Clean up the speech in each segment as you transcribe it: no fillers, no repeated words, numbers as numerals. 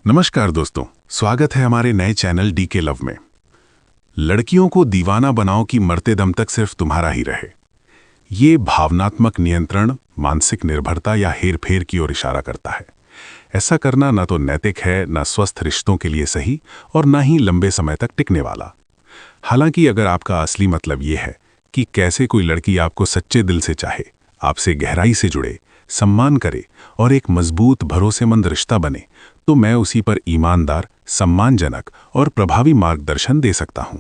नमस्कार दोस्तों, स्वागत है हमारे नए चैनल डीके लव में। लड़कियों को दीवाना बनाओ कि मरते दम तक सिर्फ तुम्हारा ही रहे। ये भावनात्मक नियंत्रण, मानसिक निर्भरता या हेरफेर की ओर इशारा करता है। ऐसा करना न तो नैतिक है, न स्वस्थ रिश्तों के लिए सही और न ही लंबे समय तक टिकने वाला। हालांकि अगर आपका असली मतलब ये है कि कैसे कोई लड़की आपको सच्चे दिल से चाहे, आपसे गहराई से जुड़े, सम्मान करे और एक मजबूत भरोसेमंद रिश्ता बने, तो मैं उसी पर ईमानदार, सम्मानजनक और प्रभावी मार्गदर्शन दे सकता हूं।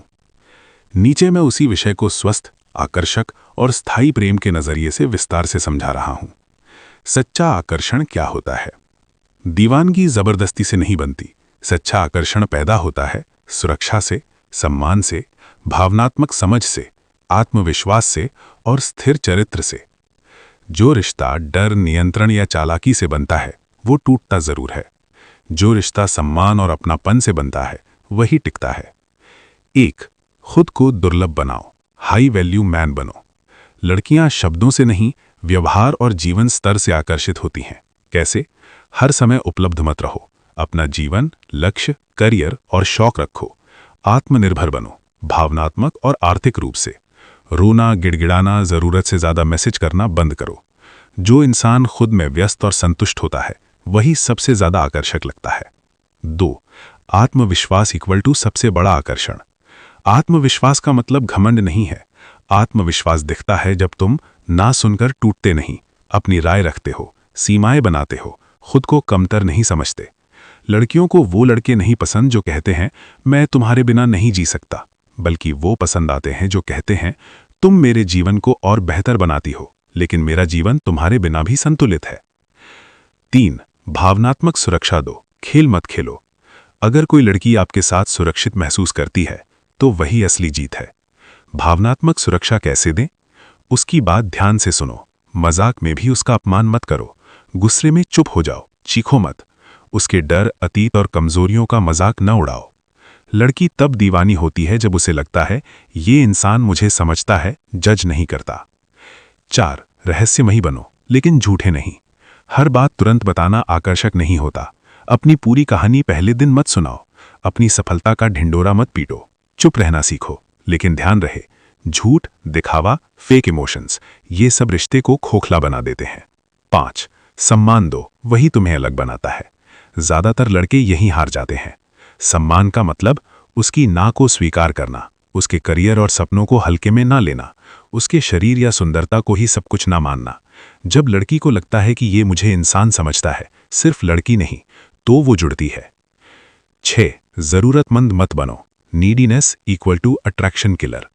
नीचे मैं उसी विषय को स्वस्थ, आकर्षक और स्थायी प्रेम के नजरिए से विस्तार से समझा रहा हूं। सच्चा आकर्षण क्या होता है? दीवानगी जबरदस्ती से नहीं बनती। सच्चा आकर्षण पैदा होता है सुरक्षा से, सम्मान से, भावनात्मक समझ से, आत्मविश्वास से और स्थिर चरित्र से। जो रिश्ता डर, नियंत्रण या चालाकी से बनता है वो टूटता जरूर है। जो रिश्ता सम्मान और अपनापन से बनता है वही टिकता है। 1. खुद को दुर्लभ बनाओ, हाई वैल्यू मैन बनो। लड़कियां शब्दों से नहीं, व्यवहार और जीवन स्तर से आकर्षित होती हैं। कैसे? हर समय उपलब्ध मत रहो। अपना जीवन, लक्ष्य, करियर और शौक रखो। आत्मनिर्भर बनो, भावनात्मक और आर्थिक रूप से। रोना, गिड़गिड़ाना, जरूरत से ज्यादा मैसेज करना बंद करो। जो इंसान खुद में व्यस्त और संतुष्ट होता है वही सबसे ज्यादा आकर्षक लगता है। 2. आत्मविश्वास इक्वल टू सबसे बड़ा आकर्षण। आत्मविश्वास का मतलब घमंड नहीं है। आत्मविश्वास दिखता है जब तुम ना सुनकर टूटते नहीं, अपनी राय रखते हो, सीमाएं बनाते हो, खुद को कमतर नहीं समझते। लड़कियों को वो लड़के नहीं पसंद जो कहते हैं मैं तुम्हारे बिना नहीं जी सकता, बल्कि वो पसंद आते हैं जो कहते हैं तुम मेरे जीवन को और बेहतर बनाती हो, लेकिन मेरा जीवन तुम्हारे बिना भी संतुलित है। 3. भावनात्मक सुरक्षा दो, खेल मत खेलो। अगर कोई लड़की आपके साथ सुरक्षित महसूस करती है तो वही असली जीत है। भावनात्मक सुरक्षा कैसे दें? उसकी बात ध्यान से सुनो, मजाक में भी उसका अपमान मत करो, गुस्से में चुप हो जाओ, चीखो मत। उसके डर, अतीत और कमजोरियों का मजाक न उड़ाओ। लड़की तब दीवानी होती है जब उसे लगता है ये इंसान मुझे समझता है, जज नहीं करता। 4. रहस्यमयी बनो, लेकिन झूठे नहीं। हर बात तुरंत बताना आकर्षक नहीं होता। अपनी पूरी कहानी पहले दिन मत सुनाओ। अपनी सफलता का ढिंडोरा मत पीटो। चुप रहना सीखो, लेकिन ध्यान रहे, झूठ, दिखावा, फेक इमोशंस, ये सब रिश्ते को खोखला बना देते हैं। 5. सम्मान दो, वही तुम्हें अलग बनाता है। ज्यादातर लड़के यहीं हार जाते हैं। सम्मान का मतलब उसकी ना को स्वीकार करना, उसके करियर और सपनों को हल्के में ना लेना, उसके शरीर या सुंदरता को ही सब कुछ ना मानना। जब लड़की को लगता है कि ये मुझे इंसान समझता है, सिर्फ लड़की नहीं, तो वो जुड़ती है। 6. जरूरतमंद मत बनो, neediness equal to attraction killer.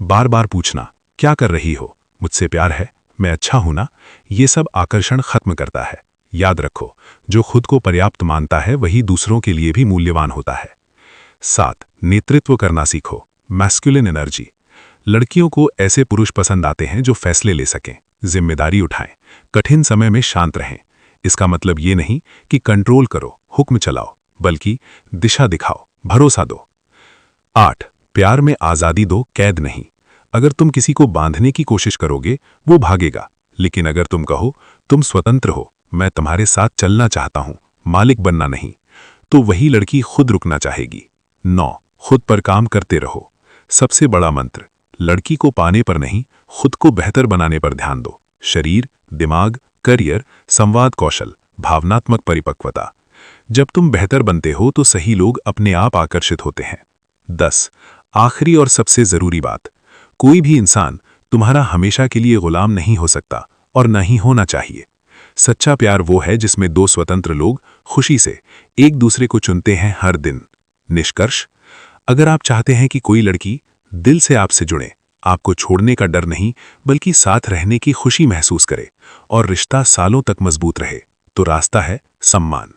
बार बार पूछना क्या कर रही हो, मुझसे प्यार है, मैं अच्छा हूं ना, ये सब आकर्षण खत्म करता है। याद रखो, जो खुद को पर्याप्त मानता है वही दूसरों के लिए भी मूल्यवान होता है। 7. नेतृत्व करना सीखो, मैस्कुलिन एनर्जी। लड़कियों को ऐसे पुरुष पसंद आते हैं जो फैसले ले सकें, जिम्मेदारी उठाएं, कठिन समय में शांत रहें। इसका मतलब ये नहीं कि कंट्रोल करो, हुक्म चलाओ, बल्कि दिशा दिखाओ, भरोसा दो। 8. प्यार में आजादी दो, कैद नहीं। अगर तुम किसी को बांधने की कोशिश करोगे वो भागेगा, लेकिन अगर तुम कहो तुम स्वतंत्र हो, मैं तुम्हारे साथ चलना चाहता हूं, मालिक बनना नहीं, तो वही लड़की खुद रुकना चाहेगी। 9. खुद पर काम करते रहो। सबसे बड़ा मंत्र, लड़की को पाने पर नहीं, खुद को बेहतर बनाने पर ध्यान दो। शरीर, दिमाग, करियर, संवाद कौशल, भावनात्मक परिपक्वता। जब तुम बेहतर बनते हो तो सही लोग अपने आप आकर्षित होते हैं। 10. आखिरी और सबसे जरूरी बात, कोई भी इंसान तुम्हारा हमेशा के लिए गुलाम नहीं हो सकता और न ही होना चाहिए। सच्चा प्यार वो है जिसमें दो स्वतंत्र लोग खुशी से एक दूसरे को चुनते हैं हर दिन। निष्कर्ष, अगर आप चाहते हैं कि कोई लड़की दिल से आपसे जुड़े, आपको छोड़ने का डर नहीं बल्कि साथ रहने की खुशी महसूस करे और रिश्ता सालों तक मजबूत रहे, तो रास्ता है सम्मान।